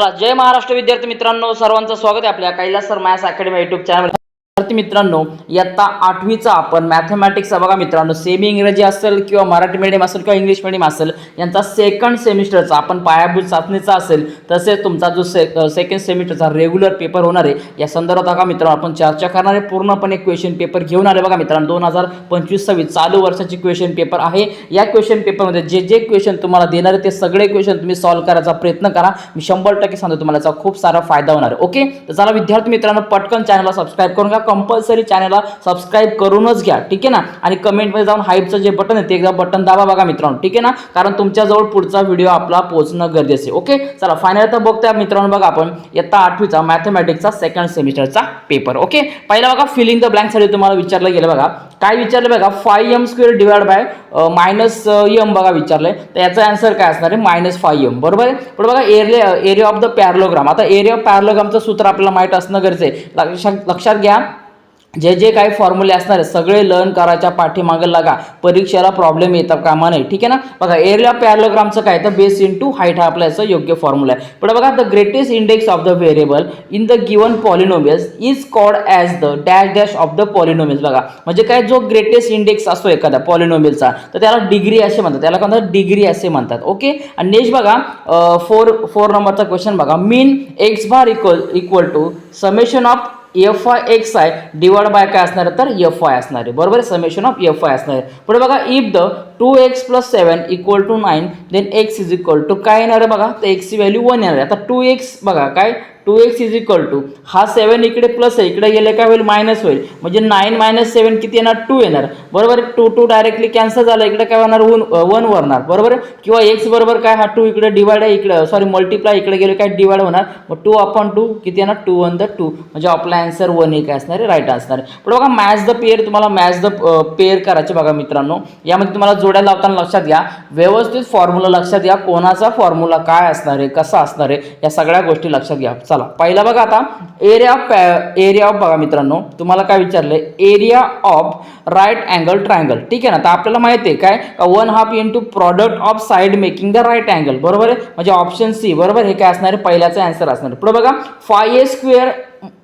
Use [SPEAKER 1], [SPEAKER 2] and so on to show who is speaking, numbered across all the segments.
[SPEAKER 1] जय महाराष्ट्र विद्यार्थी मित्रांनो, सर्वांचं स्वागत आहे आपल्या Kailas sir maths academy YouTube channel. विद्यार्थी मित्रांनो, इयत्ता 8वीचा आपण मॅथमॅटिक्स बघा मित्रांनो, सेमी इंग्रजी असेल किंवा मराठी मीडियम असेल किंवा इंग्लिश मीडियम असेल, यांचा सेकंड सेमिस्टरचा आपण पायाभूत चाचणीचा असेल तसेच तुमचा जो सेकंड सेमिस्टरचा रेग्युलर पेपर होणार आहे या संदर्भात बघा मित्रांनो आपण चर्चा करणार आहे. पूर्णपणे क्वेश्चन पेपर घेऊन आले बघा मित्रांनो. 2025-26 चालू वर्षाची क्वेश्चन पेपर आहे. या क्वेश्चन पेपरमध्ये जे जे क्वेश्चन तुम्हाला देणार आहे ते सगळे क्वेश्चन तुम्ही सॉल्व्ह करायचा प्रयत्न करा. मी 100% सांगतो तुम्हाला याचा खूप सारा फायदा होणार आहे. ओके, तर चला विद्यार्थी मित्रांनो, पटकन चॅनलला सबस्क्राइब करून घ्या. कंपल्सरी चॅनलला सबस्क्राइब करूनच घ्या, ठीक आहे ना. आणि कमेंटमध्ये जाऊन हाईपचं जे बटन आहे ते एकदा बटन दाबा बघा मित्रांनो, ठीक आहे ना, कारण तुमच्याजवळ पुढचा व्हिडिओ आपला पोहोचणं गरजेचं आहे. ओके, चला फायनल आता बघतोय मित्रांनो. बघा आपण इयत्ता 8वीचा मॅथमॅटिक्सचा सेकंड सेमिस्टरचा पेपर. ओके, पहिला बघा फिलिंग द ब्लँक्ससाठी तुम्हाला विचारलं गेलं. बघा काय विचारलं बघा, 5m² डिवाइड बाय -m बघा विचारलंय. तर याचा आन्सर काय असणार आहे, -5m. बरोबर आहे. पण बघा एरिया ऑफ द पॅरलोग्राम. आता एरिया ऑफ पॅरलोग्रामचं सूत्र आपल्याला माहित असणं गरजेचं आहे. लक्षात घ्या, जे जे काही फॉर्म्युले असणार आहे सगळे लर्न करायच्या पाठीमागे लागा, परीक्षेला प्रॉब्लेम येता कामा नये, ठीक आहे ना. बघा एरिया पॅरलोग्रामचं काय तर बेस इंटू हाईट हा आपला याचा योग्य फॉर्म्युला आहे. पण बघा the greatest index of the variable in the given polynomials is called as the dash dash of the polynomials. बघा म्हणजे काय, जो ग्रेटेस्ट इंडेक्स असतो एखाद्या पॉलिनोमियलचा तर त्याला डिग्री असे म्हणतात, त्याला काय म्हणतात, डिग्री असे म्हणतात. ओके, आणि नेक्स्ट बघा 4 नंबरचा क्वेश्चन बघा, mean x bar equal to summation of fi(xi) divide by काय असणार आहे तर fi असणार आहे. बरोबर, समेशन ऑफ fi असणार आहे. पुढे बघा if the 2x + 7 = 9 then x = काय येणार आहे बघा, तर x ची व्हॅल्यू 1 येणार आहे. आता 2x बघा काय, 2x = हा 7 इकडे प्लस आहे, इकडे गेले काय होईल, मायनस होईल. म्हणजे 9 - 7 किती येणार, 2 येणार. बरोबर, 2 डायरेक्टली कॅन्सल झाला, इकडे काय होणार, 1 वरणार. बरोबर, किंवा x बरोबर काय, हा 2 इकडे डिवाइड आहे, इकडे सॉरी मल्टिप्लाय, इकडे गेले काय डिवाइड होणार. मग 2/2 किती येणार, 2 × 2 म्हणजे आपला आन्सर 1 हे काय असणार आहे, राईट असणार आहे. पण बघा मॅच द पेअर, तुम्हाला मॅच द पेअर करायचे बघा मित्रांनो. यामध्ये तुम्हाला जोड्या लावताना लक्षात घ्या, व्यवस्थित फॉर्म्युला लक्षात घ्या, कोणाचा फॉर्म्युला काय असणार आहे, कसा असणार आहे, या सगळ्या गोष्टी लक्षात घ्या. चला पहिला बघा आता एरिया ऑफ बघा मित्रांनो, तुम्हाला काय विचारलंय, area of right angle triangle, ठीक आहे ना. तर आपल्याला माहिती आहे काय, 1/2 into product of side making the right angle. बरोबर आहे, म्हणजे ऑप्शन सी. बरोबर, हे काय असणार आहे, पहिल्याचा आन्सर असणार आहे. पुढे बघा 5a²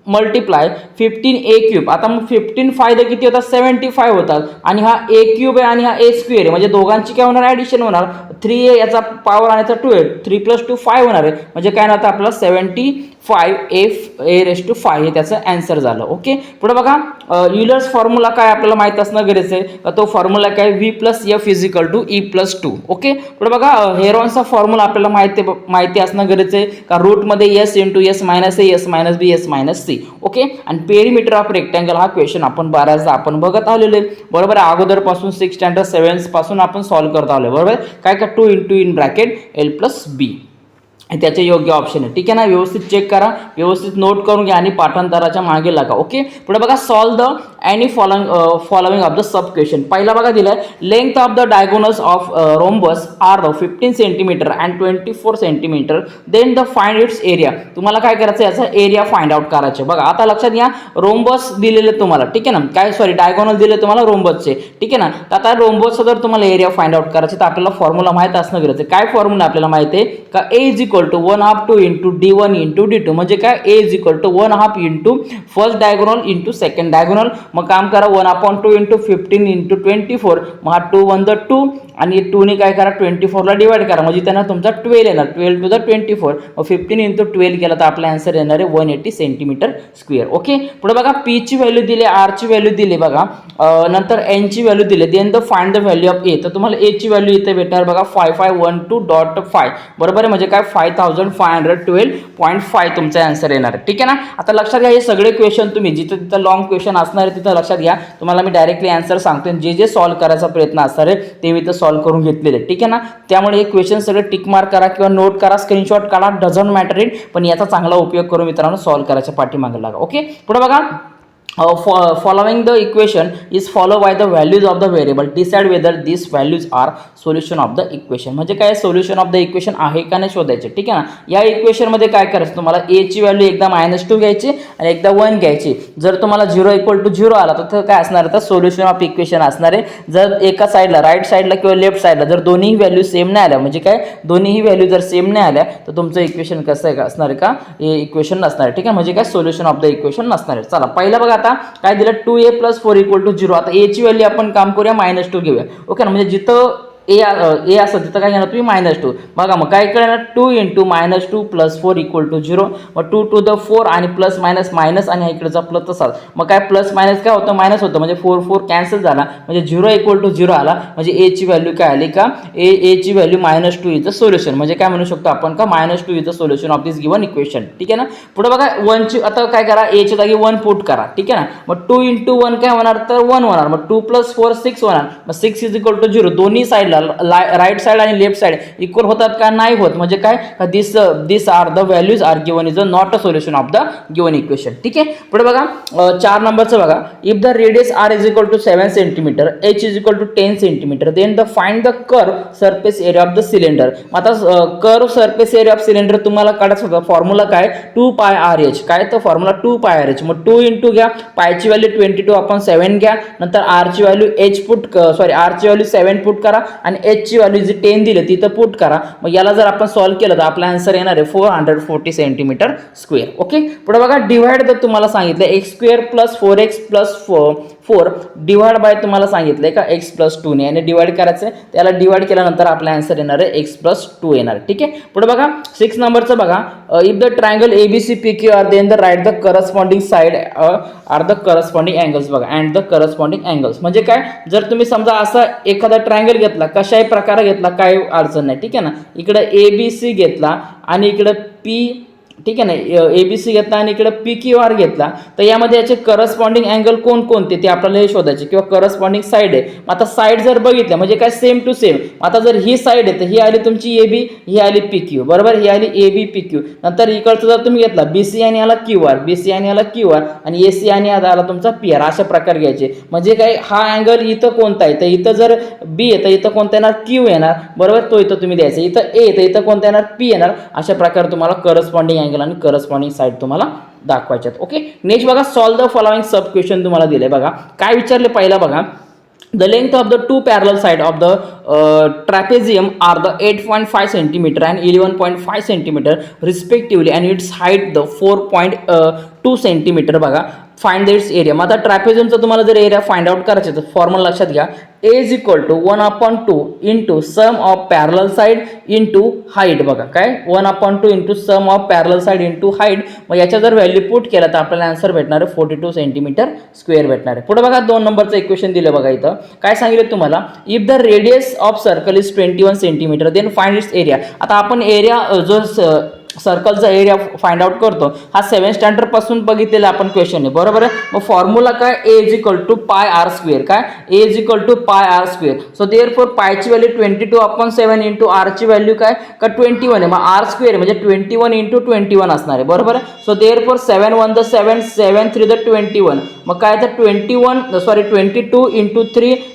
[SPEAKER 1] मल्टिप्लाय 15a³. आता मग 15 फायदे किती होतात, 75 होतात. आणि हा a³ आहे आणि हा a² आहे, म्हणजे दोघांची काय होणार, ॲडिशन होणार. 3a याचा पॉवर आणायचा 2 आहे, 3 + 2 5 होणार आहे. म्हणजे काय ना, आता आपल्याला 75a⁵ हे त्याचं आन्सर झालं. ओके, पुढे बघा युलर्स फॉर्म्युला काय आपल्याला माहित असणं गरजेचं आहे. तो फॉर्म्युला काय, v + f = e+2. ओके, पुढे बघा हेरॉनचा फॉर्म्युला आपल्याला माहिती असणं गरजेचं आहे का, रूटमध्ये s × s - a s - b s - c. Okay, आणि पेरिमीटर ऑफ रेक्टँगल हा क्वेश्चन आपण बऱ्याचदा आपण बघत आलेलो आहे. बरोबर, अगोदर पासून 6 स्टँडर्ड 7 पासून आपण सॉल्व्ह करत आलोय. बरोबर, काय का 2 × (l + b) त्याचे योग्य ऑप्शन आहे, ठीक आहे ना. व्यवस्थित चेक करा, व्यवस्थित नोट करून घ्या आणि पाठांतराच्या मागे लागा. ओके, पुढे बघा solve the any following of the sub question. पहिला बघा दिलाय, length of the diagonals of rhombus are 15 centimetre and 24 centimetre, then the find its area. तुम्हाला काय करायचं, याचा एरिया फाइंड आउट करायचे. बघा आता लक्षात घ्या, रोम्बस दिलेले तुम्हाला, ठीक आहे ना, काय सॉरी डायगोनल दिले तुम्हाला रोम्बसचे, ठीक आहे ना. तर आता रोम्बसचा जर तुम्हाला एरिया फाइंड आउट करायचे तर आपल्याला फॉर्म्युला माहित असणं गरजेचं आहे. काय फॉर्म्युला आपल्याला माहिती आहे का, a = 1/2 into d1 into d2. म्हणजे काय, a = 1/2 into first diagonal into second diagonal. मग काम करा, 1/2 इंटू 15 इंटू 24. मग हा 2 × 1 2 आणि 2 ने काय करा, 24 ला डिवाइड करा, म्हणजे त्यांना तुमचा 12 येणार, 12 × 24. मग 15 इंटू 12 केला तर आपला आन्सर येणार आहे 180 सेंटीमीटर स्क्वेअर. ओके, पुढे बघा p ची व्हॅल्यू दिली, r ची व्हॅल्यू दिली बघा, नंतर n ची व्हॅल्यू दिली, then the find the value of a. तर तुम्हाला a ची व्हॅल्यू इथे भेटणार बघा 5512.5. बरोबर आहे, म्हणजे काय 5512.5 तुमचा आन्सर येणार आहे, ठीक आहे ना. आता लक्षात घ्या, हे सगळे क्वेश्चन तुम्ही जिथं तिथं लॉंग क्वेश्चन असणार आहे तिथं लक्षात घ्या, तुम्हाला मी डायरेक्टली आन्सर सांगतो. जे जे सॉल्व्ह करायचा प्रयत्न असणार आहे ते मी इथं सॉल्व्ह करून घेतलेले, ठीक आहे ना. त्यामुळे हे क्वेश्चन सगळे टिक मार्क करा किंवा नोट करा, स्क्रीनशॉट काढा, डझंट मॅटर इट, पण याचा चांगला उपयोग करून मित्रांनो सॉल्व्ह करायच्या पाठीमागे लागा. ओके, पुढे बघा following the equation is followed by the values of the variable, decide whether these values are solution of the equation. म्हणजे काय सोल्युशन ऑफ द इक्वेशन आहे का नाही शोधायचे, ठीक आहे ना. या इक्वेशन मध्ये काय करायचं, तुम्हाला a ची व्हॅल्यू एकदा -2 घ्यायची आणि एकदा 1 घ्यायची. जर तुम्हाला 0 = 0 आला तर काय असणार, तर सोल्युशन ऑफ इक्वेशन असणार आहे. जर एका साईडला राईट साईडला किंवा लेफ्ट साईडला जर दोन्ही व्हॅल्यू सेम नाही आल्या, म्हणजे काय दोन्ही व्हॅल्यू जर सेम नाही आल्या तर तुमचं इक्वेशन कसं आहे असणार आहे का, हे इक्वेशन नसणार आहे, ठीक आहे. म्हणजे काय सोल्युशन ऑफ द इक्वेशन नसणार आहे. चला पहिला बघा काय दिलं, 2a + 4 = 0. आता a ची व्हॅल्यू आपण काम करूया -2 घेऊया, ओके ना. म्हणजे जिथं ए असं तिथं काय घेणार तुम्ही -2. बघा मग काय करणार, 2 × -2 + 4 = 0. मग 2 to the 4 आणि प्लस मायनस मायनस आणि इकडेचा प्लस तसाच. मग काय प्लस मायनस काय होतं, मायनस होतं. म्हणजे 4 4 कॅन्सल झाला, म्हणजे 0 = 0 आला. म्हणजे ए ची व्हॅल्यू काय आली का, ए ची व्हॅल्यू -2 इज द सोल्युशन. म्हणजे काय म्हणू शकतो आपण का, -2 is the solution of this given equation, ठीक आहे ना. पुढे बघा 1 ची, आता काय करा, ए च्या जागी 1 पुट करा, ठीक आहे ना. मग 2 × 1 काय होणार, तर 1 होणार. मग 2 + 4 6 होणार. मग 6 = 0. दोन्ही साईडला राईट साइड आणि लेफ्ट साइड इक्वल होतात का, नाही होत. म्हणजे काय, this are the values are given is not a solution of the given equation, ठीक आहे. पुढे बघा 4 नंबरचं बघा, if the radius r = 7 cm, h = 10 cm, then the find the curve surface area of the cylinder. आता curve surface area of cylinder तुम्हाला काढायचं होतं. फॉर्म्युला काय, 2πRh. काय तर फॉर्म्युला 2πRh. मग 2 × घ्या, पायची व्हॅल्यू 22/7 घ्या, नंतर r ची व्हॅल्यू r ची व्हॅल्यू 7 पुट करा आणि h ची व्हॅल्यू जी 10 दिली तिथं पुट करा. मग याला जर आपण सॉल्व्ह केलं तर आपला आन्सर येणार आहे 440 cm². ओके. पुढे बघा डिवाइड तर तुम्हाला सांगितलं x² + 4x + 4 डिवाइड बाय तुम्हाला सांगितलंय का x + 2 ने, आणि डिवाइड करायचं. त्याला डिवाइड केल्यानंतर आपला आन्सर येणार आहे x + 2 येणार, ठीक आहे. पुढे बघा 6 नंबरचं बघा, if the triangle ABCPQ then the right the corresponding side are the corresponding angles. बघा अँड द करस्पॉन्डिंग अँगल्स म्हणजे काय, जर तुम्ही समजा असा एखादा ट्रायंगल घेतला, कशाही प्रकारे घेतला काय अडचण नाही, ठीक आहे ना. इकडे ABC घेतला आणि इकडे P, ठीक आहे ना, ABC घेतला आणि इकडे PQR घेतला, तर यामध्ये याचे करस्पॉन्डिंग अँगल कोणकोणते ते आपल्याला हे शोधायचे, किंवा करस्पॉन्डिंग साईड आहे. आता साईड जर बघितल्या म्हणजे काय, सेम टू सेम. आता जर ही साईड आहे तर ही आली तुमची AB, ही आली PQ, बरोबर, ही आली AB PQ. नंतर इकडचं जर तुम्ही घेतला BC आणि याला QR, BC आणि याला QR, आणि AC आणि याला आला तुमचा PR, अशा प्रकार घ्यायचे. म्हणजे काय, हा अँगल इथं कोणता आहे, तर इथं जर B आहे तर इथं कोणता येणार, Q येणार, बरोबर, तो इथं तुम्ही द्यायचा. इथं A तर इथं कोणता येणार, P येणार. अशा प्रकारे तुम्हाला करस्पॉन्डिंग अँगल आणि करस्पॉन्डिंग साइड तुम्हाला दाखवायच्यात. ओके. नेक्स्ट बघा, solve the following sub question तुम्हाला दिले. बघा काय विचारले, पहिला बघा, the length of the two parallel side of the trapezium are the 8.5 cm and 11.5 cm respectively, and its height the 4.2 cm. बघा फाइंड इट्स एरिया. मग आता ट्रॅपेझियमचा तुम्हाला जर एरिया फाइंड आउट करायचा तर फॉर्म्युला लक्षात घ्या, A = 1/2 into sum of parallel side into height. बघा काय, 1/2 into sum of parallel side into height. मग याच्या जर व्हॅल्यू पुट केला तर आपल्याला आन्सर भेटणार आहे 42 cm² भेटणार आहे. पुढे बघा 2 नंबरचं इक्वेशन दिलं. बघा इथं काय सांगितलं तुम्हाला, if the radius of circle is 21 cm then find its area. आता आपण एरिया जो सर्कलचा एरिया फाइंड आउट करतो, हा 7th स्टँडर्ड पासून बघितलेला आपण क्वेश्चन आहे, बरोबर आहे. मग फॉर्म्युला काय, A = πr². काय, A = πr². सो देअरफॉर पायची व्हॅल्यू 22/7 इंटू r ची व्हॅल्यू काय का 21 आहे. मग r² म्हणजे 21 × 21 असणार आहे, बरोबर आहे. So therefore 7 1 the 7, 7 3 the 21. मग काय तर 22 × 3 ×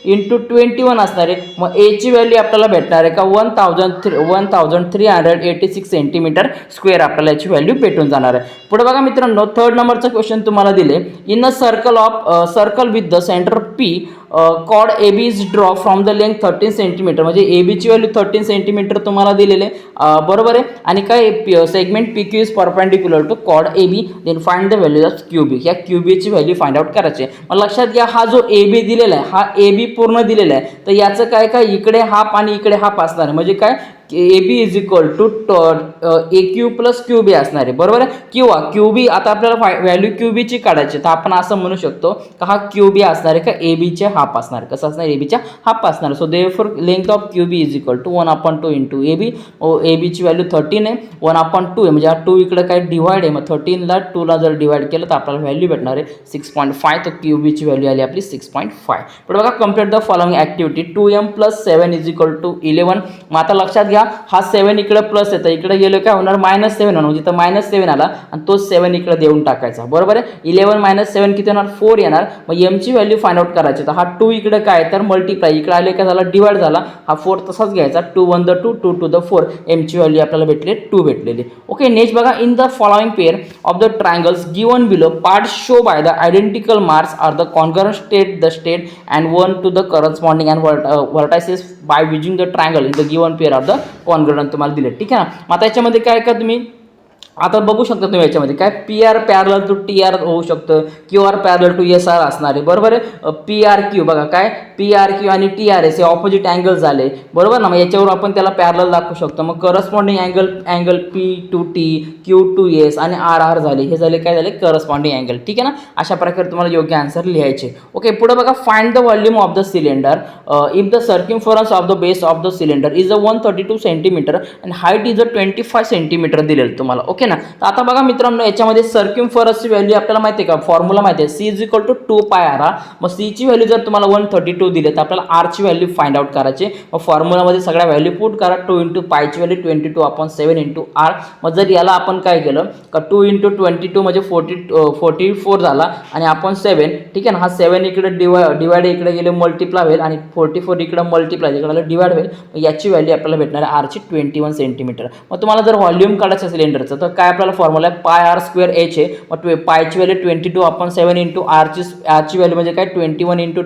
[SPEAKER 1] 21 असणार आहे. मग A ची व्हॅल्यू आपल्याला भेटणार आहे का 1386 cm² आपल्याला याची व्हॅल्यू भेटून जाणार आहे. पुढे बघा मित्रांनो 3rd नंबरचा क्वेश्चन तुम्हाला दिले, in a circle with the centre P कॉड AB is draw from the length 13 cm. म्हणजे AB ची व्हॅल्यू 13 cm तुम्हाला दिलेले, बरोबर आहे. आणि काय, segment PQ is perpendicular to कॉड AB, then find the value of QB. या QB ची व्हॅल्यू फाइंड आउट करायची. मग लक्षात घ्या, हा जो AB दिलेला आहे, हा AB पूर्ण दिलेला आहे, तर याचं काय काय, इकडे हाफ आणि इकडे हाफ असणार आहे. म्हणजे काय, AB = AQ + QB असणार आहे, बरोबर आहे. किंवा QB, आता आपल्याला व्हॅल्यू QB ची काढायची, तर आपण असं म्हणू शकतो की हा QB असणार आहे का AB चे हाफ असणार. कसं असणार, एबीच्या हाफ असणार. So therefore length of QB is equal to 1/2 into AB. एबीची व्हॅल्यू 13 आहे, 1/2 आहे म्हणजे हा 2 इकडे काय डिवाइड आहे, मग 13ला 2ला जर डिवाइड केलं तर आपल्याला व्हॅल्यू भेटणार आहे 6.5. तर क्यूबीची व्हॅल्यू आली आपली 6.5. पण बघा complete the following activity. 2m + 7 is equal to 11. मग आता लक्षात घ्या हा 7 इकडे प्लस येतं, इकडे गेलो काय होणार -7 होणार, म्हणजे तर -7 आला आणि तो 7 इकडे देऊन टाकायचा. बरोबर आहे. 11 - 7 किती होणार, 4 येणार. मग एमची व्हॅल्यू फाइंड आउट करायची. तर हा 2 इकडे काय तर मल्टिप्लाय, इकडे आले काय झाला डिवाइड झाला, हा 4 तसाच घ्यायचा. 2 × 1 = 2, 2 × 4. एमची व्हॅल्यू आपल्याला भेटली 2 भेटलेली. ओके. नेक्स्ट बघा, in the following pair of the triangles given below part show by the identical marks are the congruent state the state and one to the corresponding and vertices by using the triangle in the given pair of the congruent तुम्हाला दिले. ठीक आहे ना. मग आता याच्यामध्ये काय का तुम्ही आता बघू शकता तुम्ही याच्यामध्ये काय PR पॅरलल टू TR होऊ शकतं, QR पॅरलल टू SR असणार आहे. बरोबर आहे. PRQ बघा काय PRQ आणि TRS हे ऑपोजिट अँगल झाले. बरोबर ना. मग याच्यावर आपण त्याला पॅरलल दाखवू शकतो. मग corresponding angle P to T, Q to S आणि RR झाले. हे झाले काय झाले करस्पॉन्डिंग अँगल. ठीक आहे ना. अशा प्रकारे तुम्हाला योग्य आन्सर लिहायचे. ओके. पुढे बघा, find the volume of the cylinder if the circumference of the base of the cylinder is 132 centimetre and height is 25 centimetre दिलेलं तुम्हाला. ओके ना. तर आता बघा मित्रांनो, याच्यामध्ये सर्कम्फरन्सची व्हॅल्यू आपल्याला माहिती आहे का, फॉर्म्युला माहिती आहे, C = 2πr. मग C ची व्हॅल्यू जर तुम्हाला 132 दिली तर आपल्याला R ची व्हॅल्यू फाइंड आउट करायची. मग फॉर्म्युलामध्ये सगळ्या व्हॅल्यू पुट करा. 2 × π ची व्हॅल्यू 22/7 × R. मग जर याला आपण काय केलं का 2 × 22 म्हणजे 44 झाला आणि आपण 7. ठीक आहे ना. हा 7 इकडे डिवाइड इकडे गेले मल्टिप्लाय होईल आणि 44 इकडे मल्टिप्लाय इकडे डिवाइड होईल. याची व्हॅल्यू आपल्याला भेटणार आहे R ची 21 सेंटीमीटर. मग तुम्हाला जर व्हॉल्यूम काढायचं सिलेंडरचं तर काय आपल्याला फॉर्म्युला आहे πr² h आहे. मग पायची व्हॅल्यू 22/7 × R ची व्हॅल्यू म्हणजे काय 21 ×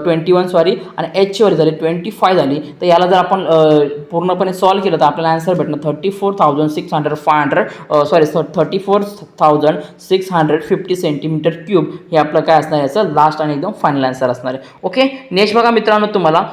[SPEAKER 1] 21 सॉरी आणि h ची व्हॅल्यू झाली 25 झाली. तर याला जर आपण पूर्णपणे सॉल्व्ह केलं तर आपल्याला आन्सर भेटणार 34,650 सेंटीमीटर क्यूब. हे आपलं काय असणार याचं लास्ट आणि एकदम फायनल आन्सर असणार आहे. ओके. नेक्स्ट बघा मित्रांनो, तुम्हाला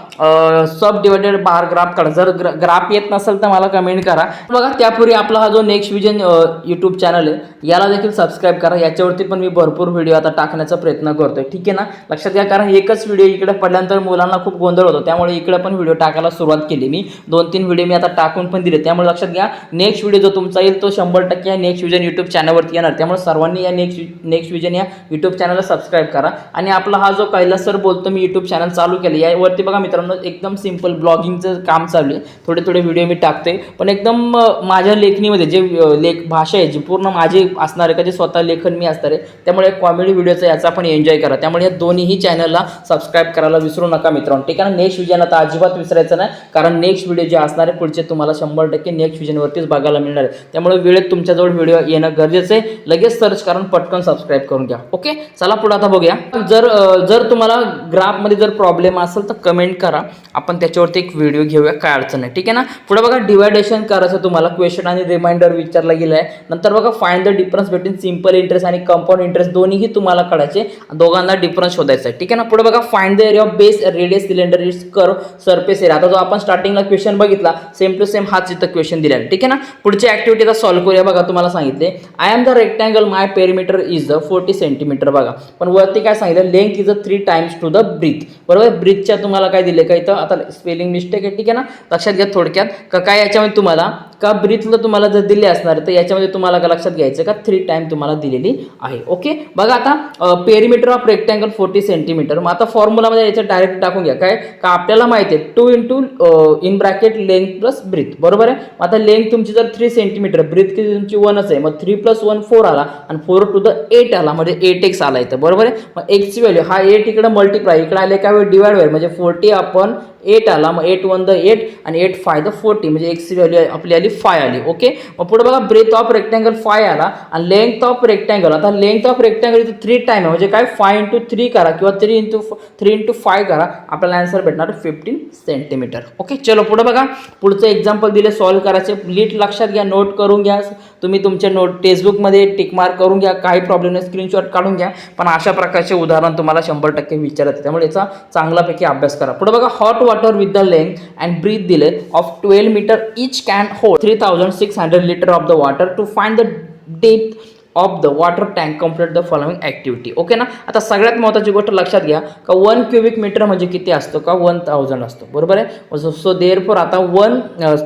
[SPEAKER 1] सब डिवायडेड बार ग्राफ काढा. जर ग्राफ येत नसेल तर मला कमेंट करा. बघा त्यापूर्वी आपला हा जो नेक्स्ट विजन यूट्यूब चॅनल आहे याला देखील सबस्क्राईब करा. याच्यावरती पण मी भरपूर व्हिडिओ आता टाकण्याचा प्रयत्न करतोय. ठीक आहे ना. लक्षात घ्या, कारण एकच व्हिडिओ इकडे पडल्यानंतर मुलांना खूप गोंधळ होतो, त्यामुळे इकडे पण व्हिडिओ टाकायला सुरुवात केली. मी 2-3 व्हिडिओ मी आता टाकून पण दिले. त्यामुळे लक्षात घ्या, नेक्स्ट व्हिडिओ जो तुमचा येईल तो 100% या नेक्स्ट विजन यूट्यूब चॅनलवरती येणार. त्यामुळे सर्वांनी या नेक्स्ट विजन या यूट्यूब चॅनलला सबस्क्राईब करा. आणि आपला हा जो कैलास सर बोलतो मी यूट्यूब चॅनल चालू केलं, यावरती बघा मित्रांनो एकदम सिंपल ब्लॉगिंगचं काम चालू आहे. थोडे व्हिडिओ मी टाकते, पण एकदम माझ्या लेखणीमध्ये जे भाषा आहे जी पूर्ण माझी असणार आहे, का जे स्वतः लेखन मी असणार आहे, त्यामुळे कॉमेडी व्हिडिओचा याचा पण एन्जॉय करा. त्यामुळे या दोन्ही चॅनलला सबस्क्राईब करायला विसरू नका मित्रांनो. ठीक आहे ना. नेक्स्ट विजन आता अजिबात विसरायचं नाही, कारण नेक्स्ट व्हिडिओ जे असणार आहे पुढचे तुम्हाला 100% नेक्स्ट विजनवरतीच बघायला मिळणार आहे. त्यामुळे वेळेत तुमच्याजवळ व्हिडिओ येणं गरजेचं आहे. लगेच सर्च करून पटकन सबस्क्राईब करून घ्या. ओके. चला पुढे आता बघूया. जर तुम्हाला ग्राफमध्ये जर प्रॉब्लेम असेल तर कमेंट करा, आपण त्याच्यावरती एक व्हिडिओ घेऊया, काय अडचण नाही. ठीक आहे ना. पुढे बघा, डिवायडेशन करायचं तुम्हाला क्वेश्चन आणि रिमाइंडर विचारला गेला आहे. नंतर बघा, find the difference between simple interest आणि कंपाऊंड इंटरेस्ट दोन्हीही तुम्हाला काढायचे, दोघांना डिफरन्स शोधायचा आहे. ठीक आहे ना. पुढे बघा, find the area of base radius cylinder is curve surface area. आता जो आपण स्टार्टिंगला क्वेश्चन बघितला सेम टू सेम हाच इथं क्वेश्चन दिला आहे. ठीक आहे ना. पुढची ऍक्टिव्हिटी आता सॉल्व्ह करूया. बघा तुम्हाला सांगितले I am the rectangle my perimeter is 40 centimetre. बघा पण वरती काय सांगितलं, length is 3 times to the breadth. बरोबर. ब्रीथच्या तुम्हाला काय दिले का इथं, आता स्पेलिंग मिस्टेक आहे. ठीक आहे ना. लक्षात घ्या थोडक्यात का काय याच्यामध्ये तुम्हाला का ब्रीथला तुम्हाला जर दिले असणार तर याच्यामध्ये तुम्हाला का लक्षात घ्यायचं का 3 टाइम तुम्हाला दिलेली आहे. ओके. बघा आता पेरिमीटर ऑफ रेक्टँगल 40 सेंटीमीटर. मग आता फॉर्म्युलामध्ये याचं डायरेक्ट टाकून घ्या. काय का आपल्याला माहिती आहे 2 × लेंथ प्लस ब्रीथ. बरोबर आहे. मग आता लेंथ तुमची जर 3 सेंटीमीटर, ब्रीथ किती तुमची 1च आहे, मग 3 + 1 4 आला आणि 4 to the 8 आला, म्हणजे 8x आला इथं. बरोबर आहे. मग x ची व्हॅल्यू हा 8 इकडे मल्टिप्लाय इकडे आले काय डिवाइड होईल, म्हणजे 40/8 आला. मग 8 × 1 = 8 आणि 8 × 5 = 40, म्हणजे x ची व्हॅल्यू आपली आली 5 आली. ओके. मग पुढे बघा, ब्रेथ ऑफ रेक्टँगल 5 आला आणि लेंथ ऑफ रेक्टँगल, आता लेंथ ऑफ रेक्टँगल इथे 3 टाइम आहे, म्हणजे काय 5 × 3 करा किंवा 3 × 5 करा, आपल्याला आन्सर भेटणार 15 सेंटीमीटर. ओके. चलो पुढे बघा, पुढचं एक्झाम्पल दिले सॉल्व्ह करायचे. नीट लक्षात घ्या, नोट करून घ्या. तुम्ही तुमच्या टेक्स्टबुकमध्ये टिक मार्क करून घ्या, काही प्रॉब्लेम नाही, स्क्रीनशॉट काढून घ्या. पण अशा प्रकारचे उदाहरण तुम्हाला 100% विचारत, त्यामुळे याचा चांगल्यापैकी अभ्यास करा. पुढे बघा, hot water with the length and breadth दिले of 12 metre each can hold 3600 litre of the water. To find the depth of the water tank complete the following activity. Okay ना. आता सगळ्यात महत्त्वाची गोष्ट लक्षात घ्या का 1 क्युबिक मीटर म्हणजे किती असतो का 1000 असतो, बरोबर आहे. सो देअरफॉर आता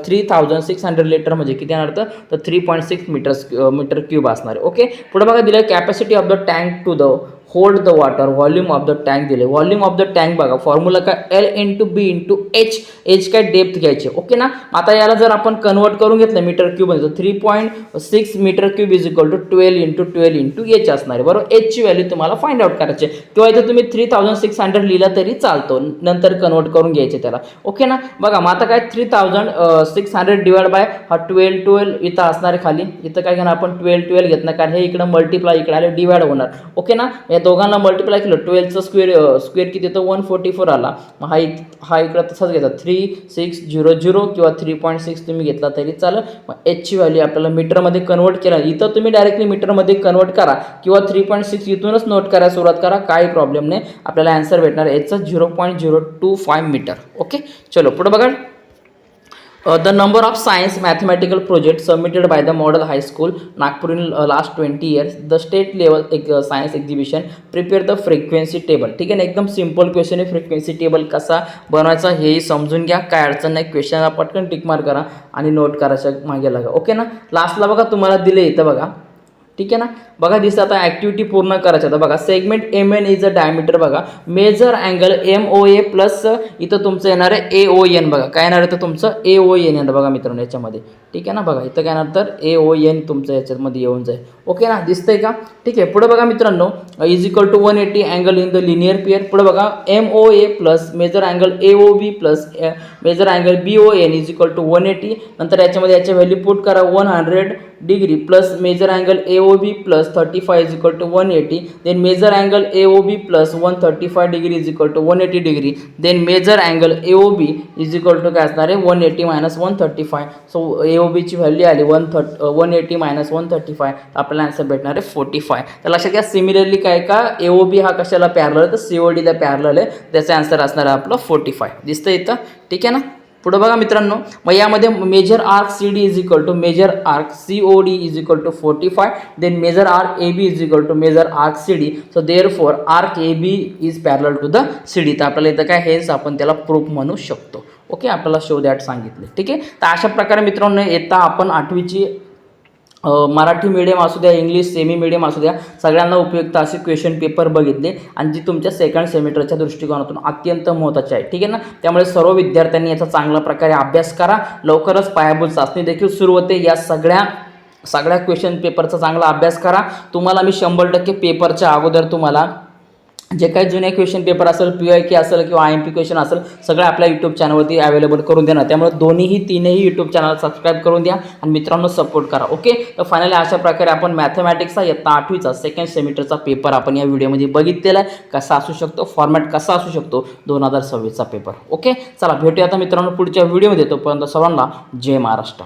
[SPEAKER 1] 3600 लिटर म्हणजे किती येणार तर 3.6 मीटर क्यूब असणार आहे. ओके. पुढे बघा दिलं capacity of the tank to the hold the water, volume of the tank दिले. व्हॉल्यूम ऑफ द टँक बघा फॉर्म्युला काय L into B into H. H काय डेप्थ घ्यायचे. ओके ना. आता याला जर आपण कन्वर्ट करून घेतलं मीटर क्यूब मध्ये 3.6 metre cube is equal to 12 into H असणार आहे, बरोबर. एचची व्हॅल्यू तुम्हाला फाइंड आउट करायची किंवा इथं तुम्ही 3600 लिहिला तरी चालतो, नंतर कन्वर्ट करून घ्यायचे त्याला. ओके ना. बघा मग आता काय 3600 डिवाइड बाय हा 12 इथं असणार आहे खाली. इथं काय घेणार आपण 12 घेत नाही कारण हे इकडं मल्टिप्लाय इकडे आले डिवाइड होणार. ओके ना. या दोघांना मल्टिप्लाय केलं 12चा स्क्वेअर किती येतो 144 आला. मग हा इकडं तसाच घेतात 3600 किंवा 3.6 तुम्ही घेतला तरी चालेल. मग एचची व्हॅल्यू आपल्याला मीटरमध्ये कन्वर्ट केला. इथं तुम्ही डायरेक्टली मीटरमध्ये कन्वर्ट करा किंवा 3.6 इथूनच नोट करा, सुरुवात करा, काही प्रॉब्लेम नाही. आपल्याला आन्सर भेटणार एचचा 0.025 मीटर. ओके. चलो पुढे बघा. The number of science mathematical projects submitted by the Model High School Nagpur in last 20 years. The state level science exhibition prepare the frequency table. ठीक आहे ना. एकदम सिंपल क्वेश्चन आहे. फ्रिक्वेन्सी टेबल कसा बनवायचा हेही समजून घ्या, काय अडचण नाही. क्वेश्चनला पटकन टिक मार्क करा आणि नोट करायच्या मागे लागा. ओके ना. लास्टला बघा तुम्हाला दिले इथं बघा, ठीक आहे ना. बघा दिसतं आता ॲक्टिव्हिटी पूर्ण करायची. आता बघा segment MN is a diameter. बघा मेजर अँगल MOA प्लस इथं तुमचं येणार आहे AON. बघा काय येणार आहे तर तुमचं AON येणार बघा मित्रांनो याच्यामध्ये, ठीक आहे ना. बघा इथं काय येणार तर AON तुमचं याच्यामध्ये येऊन जाईल. ओके ना. दिसतंय का. ठीक आहे. पुढे बघा मित्रांनो is equal to 180 angle in the linear pair. पुढे बघा MOA plus measure angle AOB plus measure angle BON is equal to 180. नंतर याच्यामध्ये याच्या व्हॅल्यू पुट करा 100 degree plus measure angle AOB plus 35 is equal to 180. Then measure angle AOB plus 135 degree is equal to 180 degree. Then measure angle AOB is equal to काय असणार आहे 180 minus 135. So AOBची value आली 180 minus 135. आपल्याला answer भेटणार आहे 45. तर लक्षात घ्या सिमिलरली काय का AOB हा कशाला पॅरलल आहे तर COD ला पॅरलल आहे. त्याचं आन्सर असणार आहे आपलं 45. दिसतं इथं, ठीक आहे ना. पुढे बघा मित्रांनो मग यामध्ये measure arc CD is equal to measure arc COD is equal to 45. Then measure arc AB is equal to measure arc CD. So therefore arc AB is parallel to the CD. तर आपल्याला इथं काय हेच आपण त्याला proof म्हणू शकतो. Okay. आपल्याला शो दॅट सांगितले, ठीक आहे. तर अशा प्रकारे मित्रांनो येता आपण 8वीची मराठी मीडियम असू द्या, इंग्लिश सेमी मीडियम असू द्या, सगळ्यांना उपयुक्त असे क्वेश्चन पेपर बघितले आणि जी तुमच्या सेकंड सेमिस्टरच्या दृष्टिकोनातून अत्यंत महत्त्वाचे आहे, ठीक आहे ना. त्यामुळे सर्व विद्यार्थ्यांनी याचा चांगल्या प्रकारे अभ्यास करा. लवकरच पायाभूत चाचणी देखील सुरू होते. या सगळ्या क्वेश्चन पेपरचा चांगला अभ्यास करा. तुम्हाला मी 100% पेपरच्या अगोदर तुम्हाला जे काही जुने क्वेश्चन पेपर असेल PYQ असेल किंवा IMP क्वेश्चन असेल सगळं आपल्या यूट्यूब चॅनलवरती अवेलेबल करून देणार. त्यामुळे तीनही यूट्यूब चॅनल सबस्क्राईब करून द्या आणि मित्रांनो सपोर्ट करा. ओके. तर फायनली अशा प्रकारे आपण मॅथमॅटिक्सचा इयत्ता 8वीचा सेकंड सेमिस्टरचा पेपर आपण या व्हिडिओमध्ये बघितलेला आहे. कसा असू शकतो, फॉर्मॅट कसा असू शकतो 2026चा पेपर. ओके. चला भेटूया आता मित्रांनो पुढच्या व्हिडिओमध्ये. तोपर्यंत सर्वांना जय महाराष्ट्र.